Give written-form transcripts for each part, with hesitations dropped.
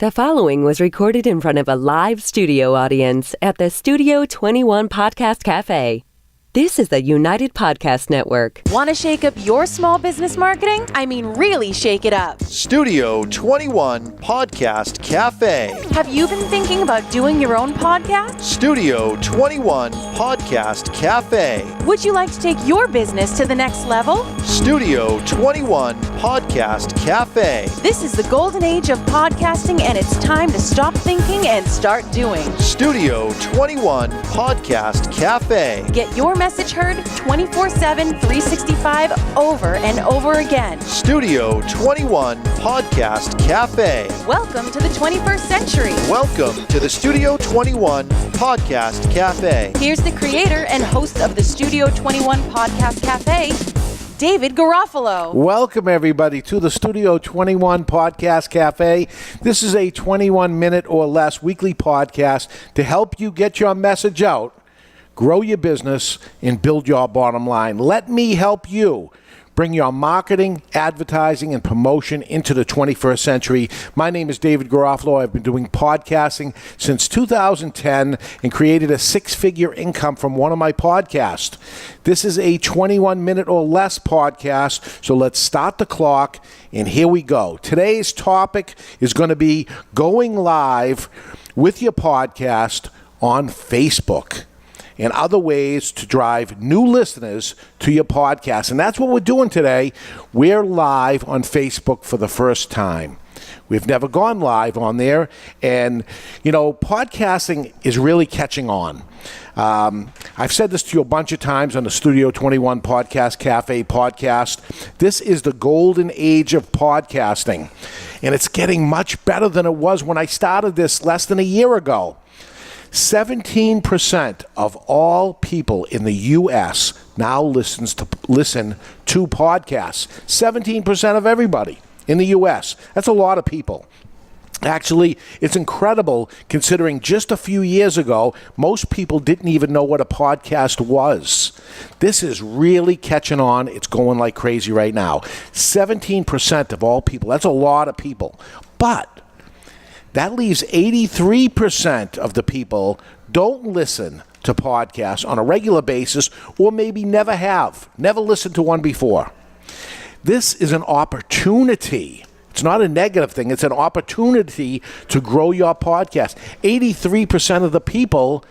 The following was recorded in front of a live studio audience at the Studio 21 Podcast Café. This is the United Podcast Network. Want to shake up your small business marketing? I mean, really shake it up. Studio 21 Podcast Café. Have you been thinking about doing your own podcast? Studio 21 Podcast Café. Would you like to take your business to the next level? Studio 21 Podcast Café. This is the golden age of podcasting, and it's time to stop thinking and start doing. Studio 21 Podcast Café. Get your message heard 24/7, 365, over and over again. Studio 21 Podcast Café. Welcome to the 21st century. Welcome to the Studio 21 Podcast Café. Here's the creator and host of the Studio 21 Podcast Café, David Garofalo. Welcome, everybody, to the Studio 21 Podcast Cafe. This is a 21-minute or less weekly podcast to help you get your message out, grow your business, and build your bottom line. Let me help you bring your marketing, advertising, and promotion into the 21st century. My name is David Garofalo. I've been doing podcasting since 2010 and created a six-figure income from one of my podcasts. This is a 21-minute or less podcast, so let's start the clock, and here we go. Today's topic is going to be going live with your podcast on Facebook and other ways to drive new listeners to your podcast. And that's what we're doing today. We're live on Facebook for the first time. We've never gone live on there. And, you know, podcasting is really catching on. I've said this to you a bunch of times on the Studio 21 Podcast Cafe podcast. This is the golden age of podcasting. And it's getting much better than it was when I started this less than a year ago. 17% of all people in the U.S. now listen to podcasts. 17% of everybody in the U.S. That's a lot of people. Actually, it's incredible considering just a few years ago, most people didn't even know what a podcast was. This is really catching on. It's going like crazy right now. 17% of all people. That's a lot of people. But that leaves 83% of the people don't listen to podcasts on a regular basis, or maybe never have, never listened to one before. This is an opportunity. It's not a negative thing. It's an opportunity to grow your podcast. 83% of the people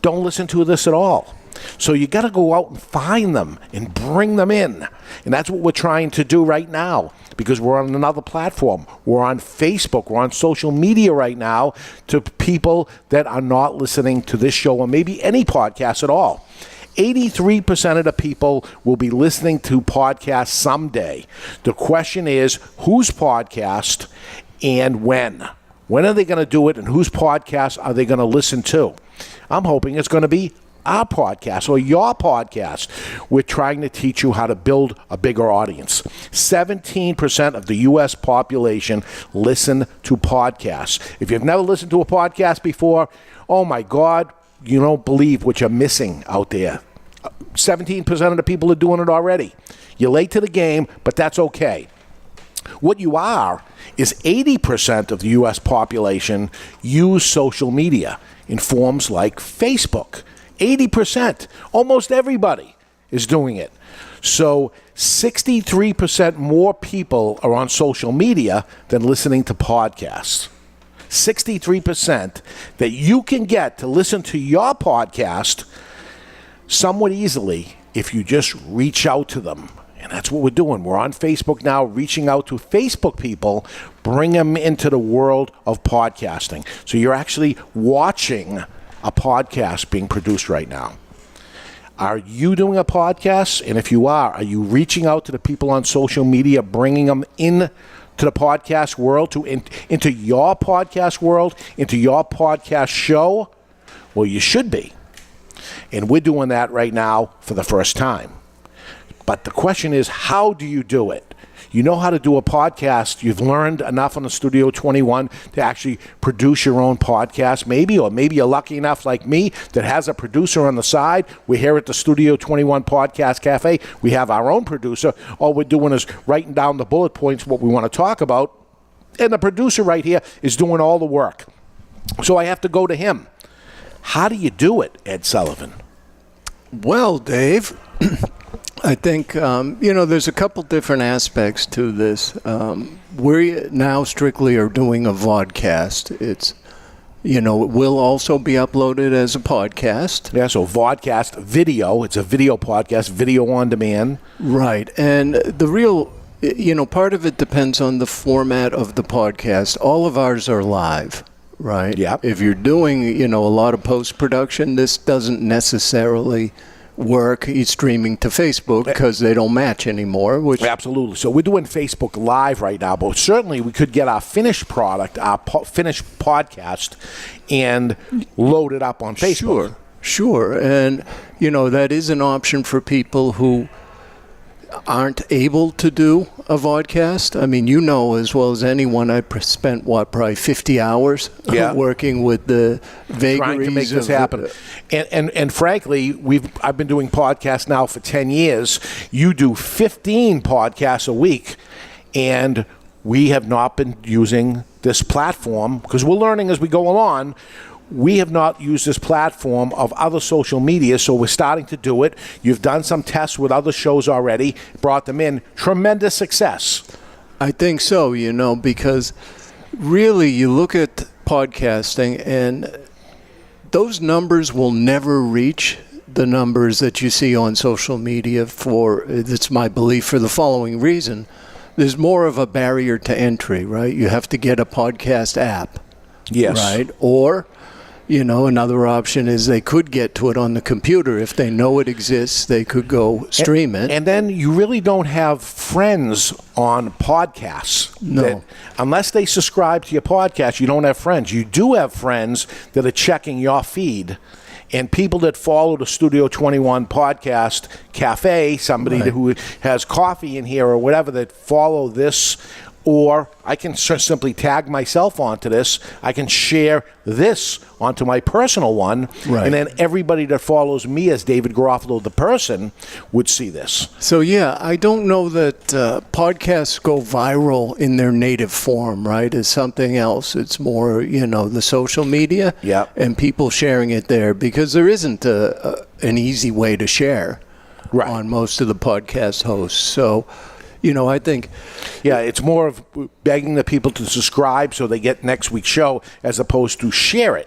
don't listen to this at all. So you got to go out and find them and bring them in. And that's what we're trying to do right now, because we're on another platform. We're on Facebook. We're on social media right now to people that are not listening to this show or maybe any podcast at all. 83% of the people will be listening to podcasts someday. The question is, whose podcast and when? When are they going to do it, and whose podcast are they going to listen to? I'm hoping it's going to be our podcast or your podcast. We're trying to teach you how to build a bigger audience. 17% of the U.S. population listen to podcasts. If you've never listened to a podcast before, oh my God, you don't believe what you're missing out there. 17% of the people are doing it already. You're late to the game, but that's okay. What you are is 80% of the U.S. population use social media in forms like Facebook. 80%, almost everybody is doing it. So 63% more people are on social media than listening to podcasts. 63% that you can get to listen to your podcast somewhat easily if you just reach out to them. And that's what we're doing. We're on Facebook now, reaching out to Facebook people, bring them into the world of podcasting. So you're actually watching a podcast being produced right now. Are you doing a podcast? And if you are you reaching out to the people on social media, bringing them in to the podcast world, into your podcast world, into your podcast show? Well, you should be. And we're doing that right now for the first time. But the question is, how do you do it? You know how to do a podcast. You've learned enough on the Studio 21 to actually produce your own podcast, maybe, or maybe you're lucky enough like me that has a producer on the side. We're here at the Studio 21 Podcast Cafe. We have our own producer. All we're doing is writing down the bullet points, what we want to talk about, And the producer right here is doing all the work. So I have to go to him. How do you do it, Ed Sullivan? Well, Dave, I think, there's a couple different aspects to this. We now strictly are doing a VODcast. It's, it will also be uploaded as a podcast. Yeah, so VODcast, video. It's a video podcast, video on demand. Right. And the real, part of it depends on the format of the podcast. All of ours are live. Right. Yeah. If you're doing, a lot of post-production, this doesn't necessarily work streaming to Facebook because they don't match anymore. Absolutely. So we're doing Facebook Live right now, but certainly we could get our finished product, our finished podcast, and load it up on Facebook. Sure. And, that is an option for people who aren't able to do a vodcast. I mean, as well as anyone, I spent, probably 50 hours working with the vagaries. Trying to make this happen. And frankly, I've been doing podcasts now for 10 years. You do 15 podcasts a week, and we have not been using this platform because we're learning as we go along. We have not used this platform of other social media, so we're starting to do it. You've done some tests with other shows already, brought them in. Tremendous success. I think so, because really you look at podcasting and those numbers will never reach the numbers that you see on social media it's my belief, for the following reason. There's more of a barrier to entry, right? You have to get a podcast app. Yes. Right? Or another option is they could get to it on the computer. If they know it exists, they could go stream it. And then you really don't have friends on podcasts. No. Unless they subscribe to your podcast, you don't have friends. You do have friends that are checking your feed. And people that follow the Studio 21 Podcast Café, somebody who has coffee in here or whatever, that follow this, or I can simply tag myself onto this. I can share this onto my personal one, and then everybody that follows me as David Garofalo, the person, would see this. So, I don't know that podcasts go viral in their native form, right? It's something else. It's more, the social media and people sharing it there, because there isn't an easy way to share on most of the podcast hosts. So, I think... Yeah, it's more of begging the people to subscribe so they get next week's show as opposed to share it.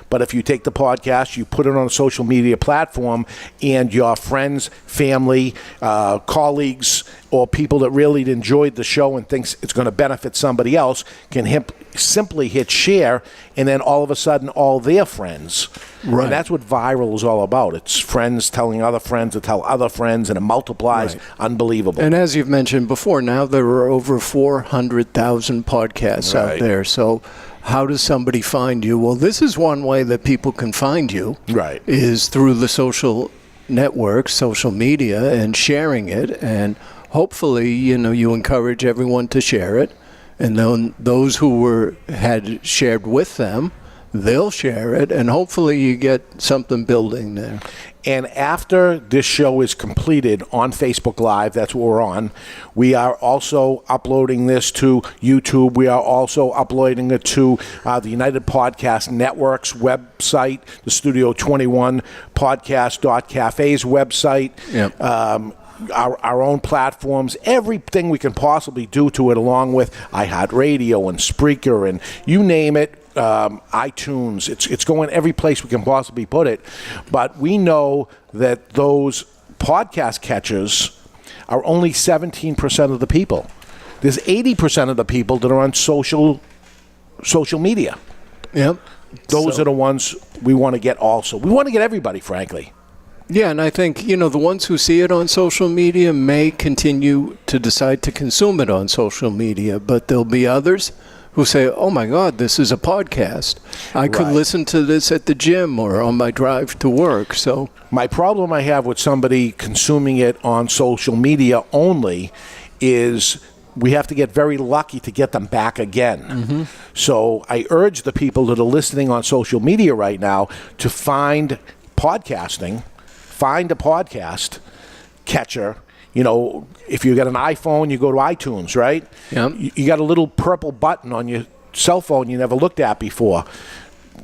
But if you take the podcast, you put it on a social media platform, and your friends, family, colleagues, or people that really enjoyed the show and thinks it's going to benefit somebody else can simply hit share, and then all of a sudden all their friends. Right. And that's what viral is all about. It's friends telling other friends to tell other friends, and it multiplies. Unbelievable. And as you've mentioned before, now there are over 400,000 podcasts out there. So how does somebody find you? Well, this is one way that people can find you. Right. Is through the social networks, social media, and sharing it. And hopefully, you encourage everyone to share it. And then those who had shared with them, they'll share it. And hopefully you get something building there. And after this show is completed on Facebook Live, that's what we're on, we are also uploading this to YouTube. We are also uploading it to the United Podcast Network's website, the Studio 21 Podcast.cafe's website, our own platforms, everything we can possibly do to it, along with iHeartRadio and Spreaker and you name it. iTunes, it's going every place we can possibly put it, but we know that those podcast catchers are only 17% of the people. There's 80% of the people that are on social media. Yep. Those are the ones we want to get also. We want to get everybody, frankly. Yeah, and I think, the ones who see it on social media may continue to decide to consume it on social media, but there'll be others who say, oh my God, this is a podcast. I could listen to this at the gym or on my drive to work. So my problem I have with somebody consuming it on social media only is we have to get very lucky to get them back again. Mm-hmm. So I urge the people that are listening on social media right now to find podcasting, find a podcast catcher, if you got an iPhone, you go to iTunes, right? Yep. You got a little purple button on your cell phone you never looked at before.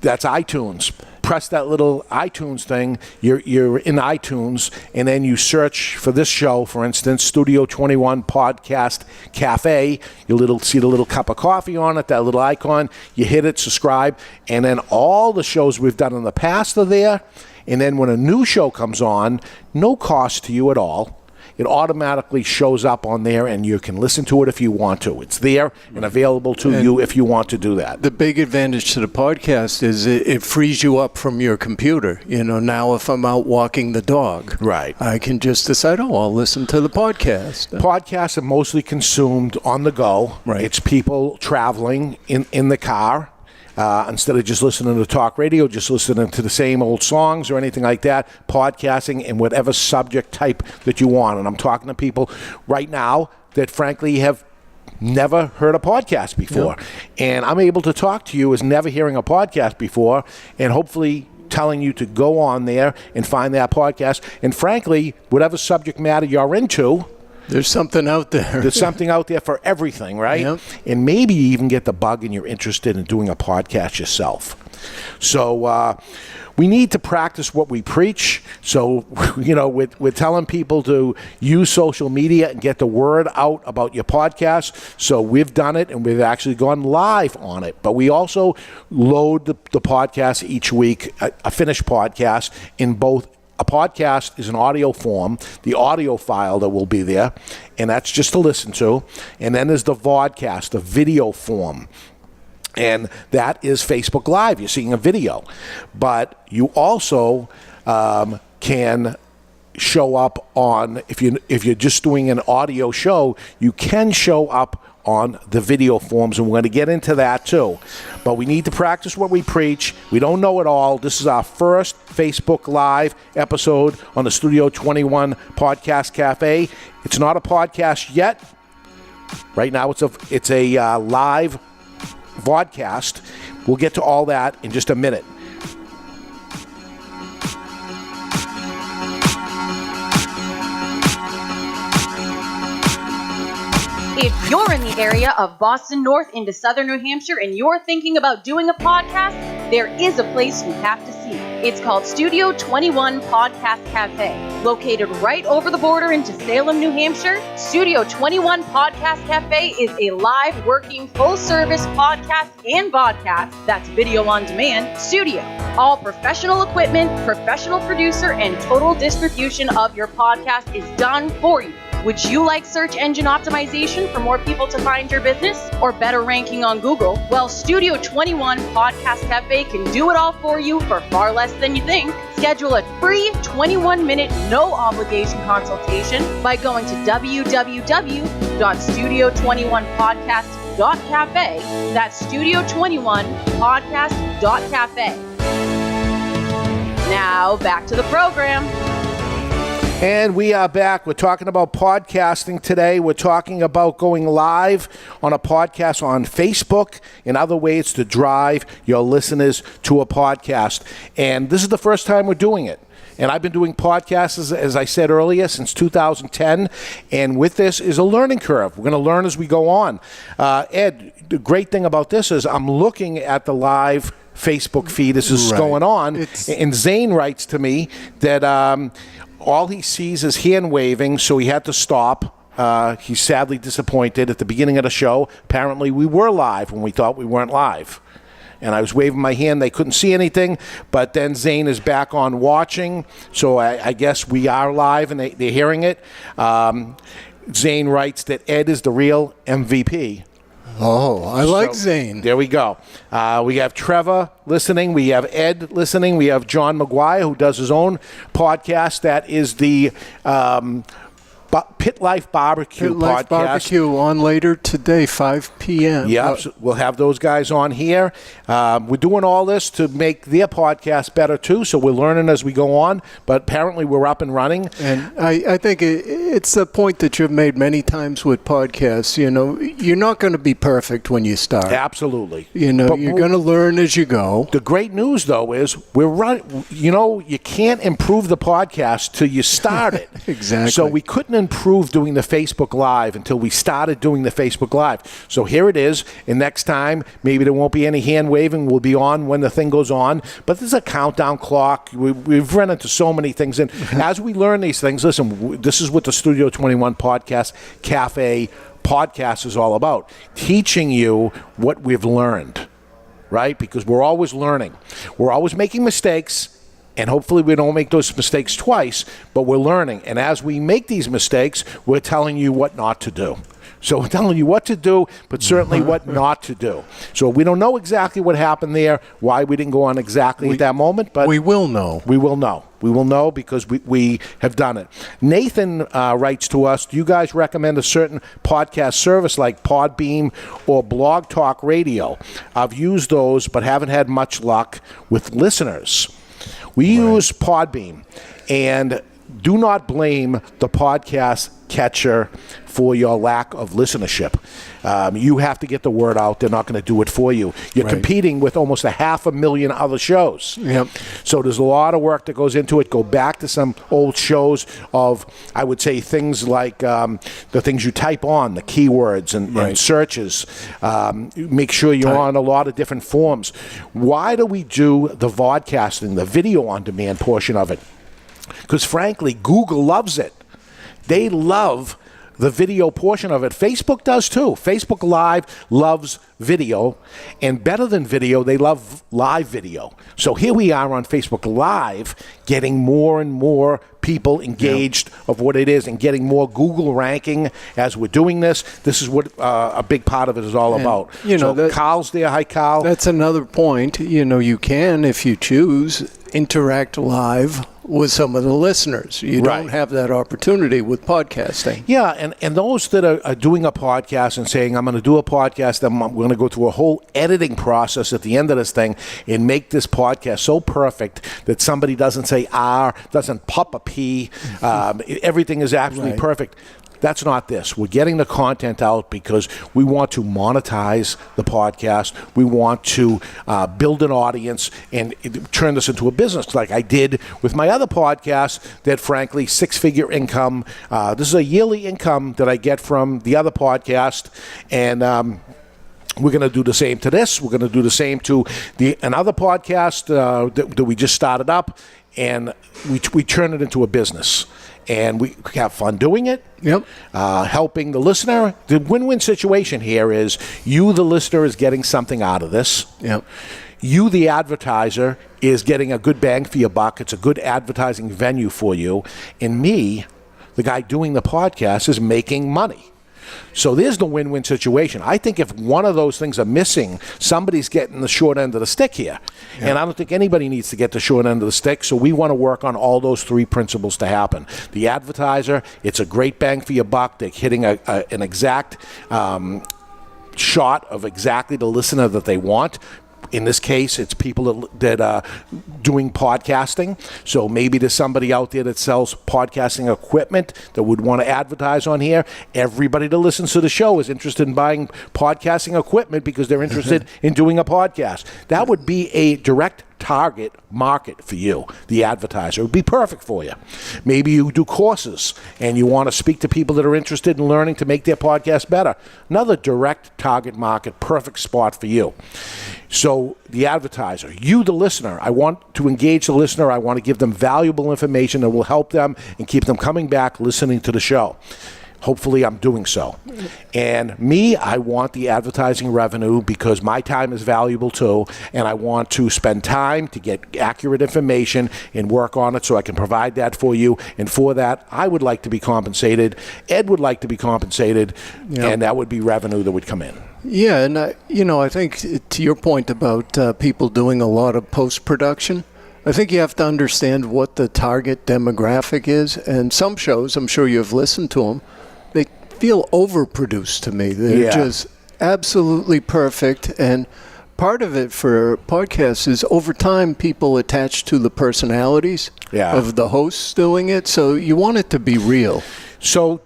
That's iTunes. Press that little iTunes thing. You're in iTunes, and then you search for this show, for instance, Studio 21 Podcast Café. You see the little cup of coffee on it, that little icon. You hit it, subscribe, and then all the shows we've done in the past are there. And then when a new show comes on, no cost to you at all, it automatically shows up on there, and you can listen to it if you want to. It's there and available to you if you want to do that. The big advantage to the podcast is it frees you up from your computer. Now if I'm out walking the dog, right, I can just decide, I'll listen to the podcast. Podcasts are mostly consumed on the go. Right. It's people traveling in the car. Instead of just listening to talk radio, just listening to the same old songs or anything like that, podcasting in whatever subject type that you want. And I'm talking to people right now that frankly have never heard a podcast before. Yep. And I'm able to talk to you as never hearing a podcast before, and hopefully telling you to go on there and find that podcast. And frankly, whatever subject matter you're into, there's something out there. There's something out there for everything, right? Yep. And maybe you even get the bug and you're interested in doing a podcast yourself. So we need to practice what we preach. So, we're telling people to use social media and get the word out about your podcast. So we've done it, and we've actually gone live on it. But we also load the podcast each week, a finished podcast, in both. A podcast is an audio form, the audio file that will be there, and that's just to listen to. And then there's the VODcast, the video form. And that is Facebook Live. You're seeing a video. But you also can show up on, if you're just doing an audio show, you can show up on the video forms, and we're going to get into that too. But we need to practice what we preach. We don't know it all. This is our first Facebook Live episode on the Studio 21 Podcast Cafe. It's not a podcast yet. Right now it's a live vodcast. We'll get to all that in just a minute. If you're in the area of Boston North into southern New Hampshire and you're thinking about doing a podcast, there is a place you have to see. It's called Studio 21 Podcast Café. Located right over the border into Salem, New Hampshire, Studio 21 Podcast Café is a live working full-service podcast and vodcast, that's video on demand, studio. All professional equipment, professional producer, and total distribution of your podcast is done for you. Would you like search engine optimization for more people to find your business or better ranking on Google? Well, Studio 21 Podcast Cafe can do it all for you for far less than you think. Schedule a free 21-minute no-obligation consultation by going to www.studio21podcast.cafe. That's studio21podcast.cafe. Now, back to the program. And we are back. We're talking about podcasting today. We're talking about going live on a podcast on Facebook and other ways to drive your listeners to a podcast. And this is the first time we're doing it. And I've been doing podcasts, as I said earlier, since 2010. And with this is a learning curve. We're going to learn as we go on. Ed, the great thing about this is I'm looking at the live Facebook feed as this is going on. And Zane writes to me that all he sees is hand waving, so he had to stop. He's sadly disappointed at the beginning of the show. Apparently, we were live when we thought we weren't live. And I was waving my hand. They couldn't see anything. But then Zane is back on watching, so I guess we are live, and they're hearing it. Zane writes that Ed is the real MVP. Oh, I like Zane. There we go. We have Trevor listening. We have Ed listening. We have John McGuire, who does his own podcast. That is the Pit Life Barbecue Pit Life podcast. Barbecue on later today, 5 p.m. Yeah, so we'll have those guys on here. We're doing all this to make their podcast better, too, so we're learning as we go on. But apparently we're up and running. And I think it's a point that you've made many times with podcasts. You know, you're not going to be perfect when you start. Absolutely. You know, but you're going to learn as you go. The great news, though, is we're running. You know, you can't improve the podcast till you start it. Exactly. So we couldn't improve improve doing the Facebook Live until we started doing the Facebook Live. So here it is, and next time, maybe there won't be any hand waving. We'll be on when the thing goes on. But there's a countdown clock. We've run into so many things. And as we learn these things, listen, this is what the Studio 21 Podcast Cafe podcast is all about. Teaching you what we've learned, right? Because we're always learning. We're always making mistakes. And hopefully we don't make those mistakes twice, but we're learning. And as we make these mistakes, we're telling you what not to do. So we're telling you what to do, but certainly what not to do. So we don't know exactly what happened there, why we didn't go on exactly at that moment, but we will know. We will know. We will know because we have done it. Nathan writes to us, do you guys recommend a certain podcast service like Podbeam or Blog Talk Radio? I've used those, but haven't had much luck with listeners. We use Podbeam, and do not blame the podcast catcher for your lack of listenership. You have to get the word out. They're not going to do it for you. You're competing with almost 500,000 other shows. Yep. So there's a lot of work that goes into it. Go back to some old shows of, I would say, things like the things you type on, the keywords and searches. Make sure you're on a lot of different forms. Why do we do the VODcasting, the video on demand portion of it? Because frankly, Google loves it. They love the video portion of it. Facebook does too. Facebook Live loves video, and better than video, they love live video. So here we are on Facebook Live getting more and more people engaged of what it is and getting more Google ranking as we're doing this. This is what a big part of it is all about. You know, so Carl's there. Hi, Carl. That's another point. You know, you can, if you choose, interact live with some of the listeners. You don't have that opportunity with podcasting. Yeah, and those that are doing a podcast and saying, I'm going to do a podcast, I'm going to go through a whole editing process at the end of this thing and make this podcast so perfect that somebody doesn't say R, doesn't pop a P, everything is absolutely perfect. That's not this. We're getting the content out because we want to monetize the podcast. We want to build an audience and turn this into a business like I did with my other podcast that, frankly, six-figure income. This is a yearly income that I get from the other podcast, and we're going to do the same to this. We're going to do the same to another podcast that we just started up, and we turn it into a business. And we have fun doing it, helping the listener. The win-win situation here is you, the listener, is getting something out of this. You, the advertiser, is getting a good bang for your buck. It's a good advertising venue for you. And me, the guy doing the podcast, is making money. So there's the win-win situation. I think if one of those things are missing, somebody's getting the short end of the stick here. And I don't think anybody needs to get the short end of the stick, so we want to work on all those three principles to happen. The advertiser, it's a great bang for your buck. They're hitting an exact shot of exactly the listener that they want. In this case, it's people that are doing podcasting. So maybe there's somebody out there that sells podcasting equipment that would want to advertise on here. Everybody that listens to the show is interested in buying podcasting equipment because they're interested in doing a podcast. That would be a direct target market for you, the advertiser. It would be perfect for you. Maybe you do courses and you want to speak to people that are interested in learning to make their podcast better. Another direct target market, perfect spot for you. So the advertiser, you, the listener, I want to engage the listener. I want to give them valuable information that will help them and keep them coming back listening to the show. Hopefully I'm doing so. And me, I want the advertising revenue because my time is valuable too, and I want to spend time to get accurate information and work on it so I can provide that for you. And for that, I would like to be compensated. Ed would like to be compensated, and that would be revenue that would come in. Yeah, and I think to your point about people doing a lot of post-production, I think you have to understand what the target demographic is. And some shows, I'm sure you've listened to them, they feel overproduced to me. They're just absolutely perfect. And part of it for podcasts is over time people attach to the personalities of the hosts doing it. So you want it to be real. So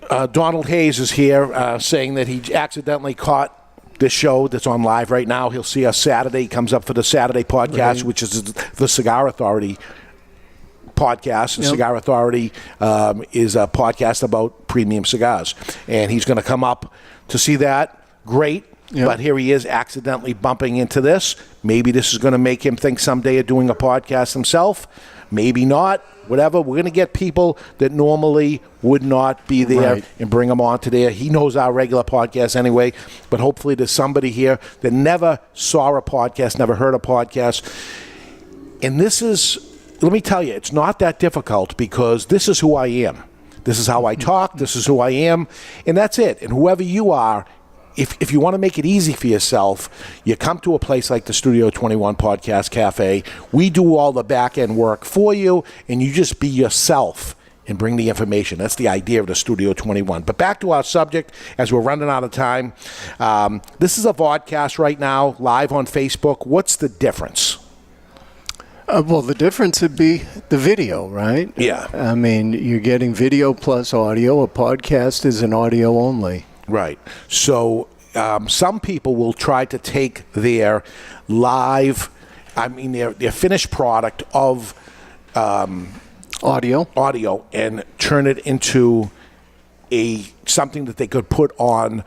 Donald Hayes is here saying that he accidentally caught this show that's on live right now. He'll see us Saturday. He comes up for the Saturday podcast, which is the Cigar Authority podcast. The Cigar Authority is a podcast about premium cigars. And he's going to come up to see that. Great. Yep. But here he is accidentally bumping into this. Maybe this is going to make him think someday of doing a podcast himself. Maybe not. Whatever. We're going to get people that normally would not be there and bring them on to there. He knows our regular podcast anyway, but hopefully there's somebody here that never saw a podcast, never heard a podcast. And this is, let me tell you, it's not that difficult because this is who I am. This is how I talk. This is who I am. And that's it. And whoever you are, if you want to make it easy for yourself, you come to a place like the Studio 21 Podcast Cafe. We do all the back-end work for you, and you just be yourself and bring the information. That's the idea of the Studio 21. But back to our subject, as we're running out of time. This is a VODcast right now, live on Facebook. What's the difference? Well, the difference would be the video, right? Yeah. I mean, you're getting video plus audio. A podcast is an audio only. Right. So some people will try to take their live, their finished product of audio, and turn it into something that they could put on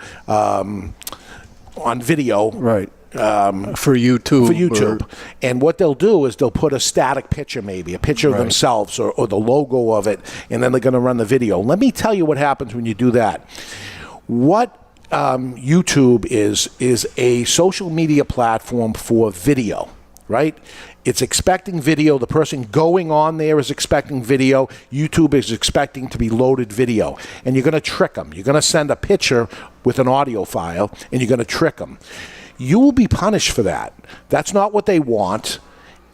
video. Right. For YouTube. And what they'll do is they'll put a static picture, maybe a picture of themselves or the logo of it, and then they're going to run the video. Let me tell you what happens when you do that. What YouTube is a social media platform for video, right? It's expecting video. The person going on there is expecting video. YouTube is expecting to be loaded video. And you're going to trick them. You're going to send a picture with an audio file, and you're going to trick them. You will be punished for that. That's not what they want.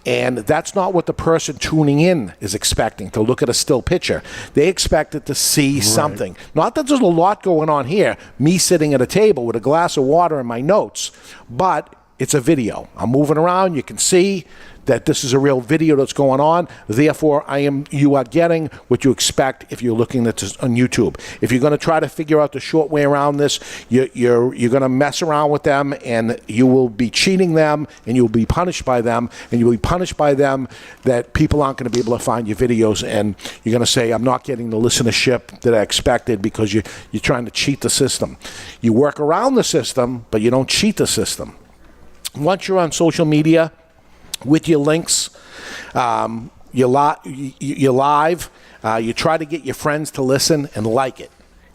And that's not what the person tuning in is expecting, to look at a still picture. They expect it to see something. Not that there's a lot going on here, me sitting at a table with a glass of water and my notes, but it's a video. I'm moving around. You can see that this is a real video that's going on. Therefore, you are getting what you expect if you're looking at this on YouTube. If you're going to try to figure out the short way around this, you're going to mess around with them, and you will be cheating them, and you'll be punished by them, and you'll be punished by them that people aren't going to be able to find your videos, and you're going to say, I'm not getting the listenership that I expected because you're trying to cheat the system. You work around the system, but you don't cheat the system. Once you're on social media, with your links, you're live, you try to get your friends to listen and like it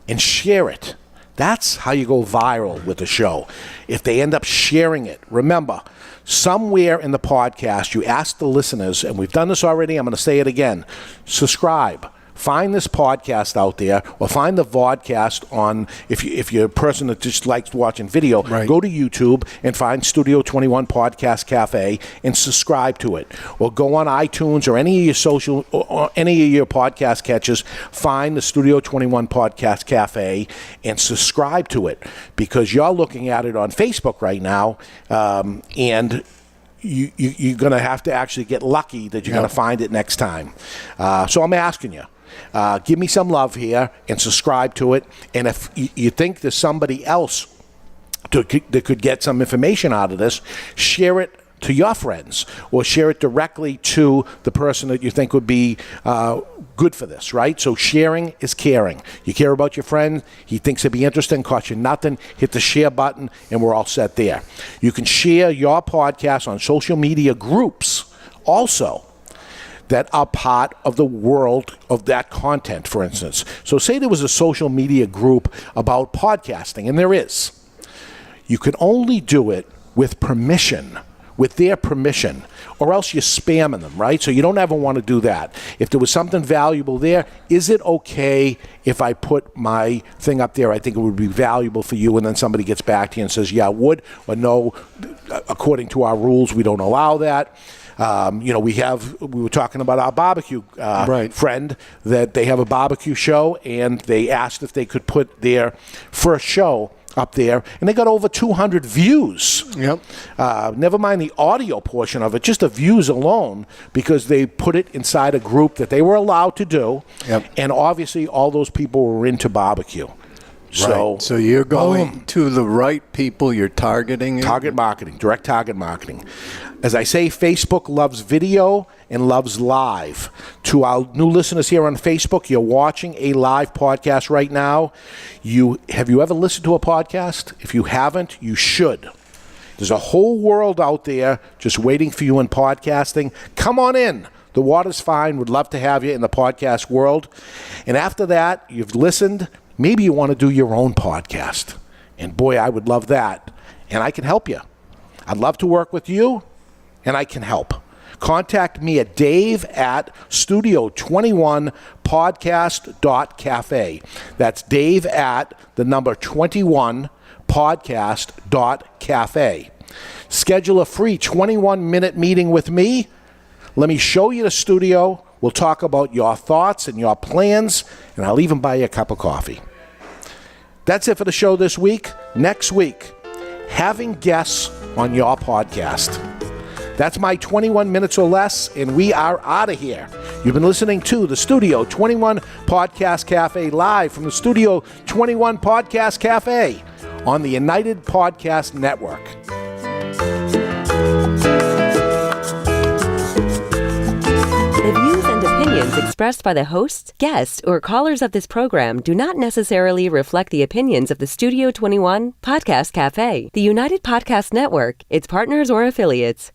and share it. That's how you go viral with the show. If they end up sharing it, remember, somewhere in the podcast, you ask the listeners, and we've done this already, I'm going to say it again, subscribe. Find this podcast out there, or find the VODcast on, if you're a person that just likes watching video, go to YouTube and find Studio 21 Podcast Cafe and subscribe to it. Or go on iTunes or any of your social, or any of your podcast catchers, find the Studio 21 Podcast Cafe and subscribe to it, because you're looking at it on Facebook right now, and you're going to have to actually get lucky that you're going to find it next time. So I'm asking you, give me some love here and subscribe to it. And if you think there's somebody else that could get some information out of this, share it to your friends, or share it directly to the person that you think would be good for this, right? So sharing is caring. You care about your friend, he thinks it'd be interesting, cost you nothing, hit the share button, and we're all set there. You can share your podcast on social media groups also that are part of the world of that content, for instance. So say there was a social media group about podcasting, and there is. You can only do it with permission, with their permission, or else you're spamming them, right? So you don't ever want to do that. If there was something valuable there, is it okay if I put my thing up there? I think it would be valuable for you, and then somebody gets back to you and says, yeah, I would, or no, according to our rules, we don't allow that. We were talking about our barbecue friend, that they have a barbecue show, and they asked if they could put their first show up there, and they got over 200 views. Yep. Never mind the audio portion of it, just the views alone, because they put it inside a group that they were allowed to do. Yep. And obviously all those people were into barbecue. So you're going to the right people, you're targeting. Target marketing, direct target marketing. As I say, Facebook loves video, and loves live. To our new listeners here on Facebook, you're watching a live podcast right now. Have you ever listened to a podcast? If you haven't, you should. There's a whole world out there just waiting for you in podcasting. Come on in. The water's fine. Would love to have you in the podcast world. And after that, you've listened. Maybe you want to do your own podcast. And boy, I would love that. And I can help you. I'd love to work with you, and I can help. Contact me at dave@studio21podcast.cafe. That's dave@21podcast.cafe. Schedule a free 21-minute meeting with me. Let me show you the studio. We'll talk about your thoughts and your plans, and I'll even buy you a cup of coffee. That's it for the show this week. Next week, having guests on your podcast. That's my 21 minutes or less, and we are out of here. You've been listening to the Studio 21 Podcast Cafe live from the Studio 21 Podcast Cafe on the United Podcast Network. The views and opinions expressed by the hosts, guests, or callers of this program do not necessarily reflect the opinions of the Studio 21 Podcast Cafe, the United Podcast Network, its partners, or affiliates.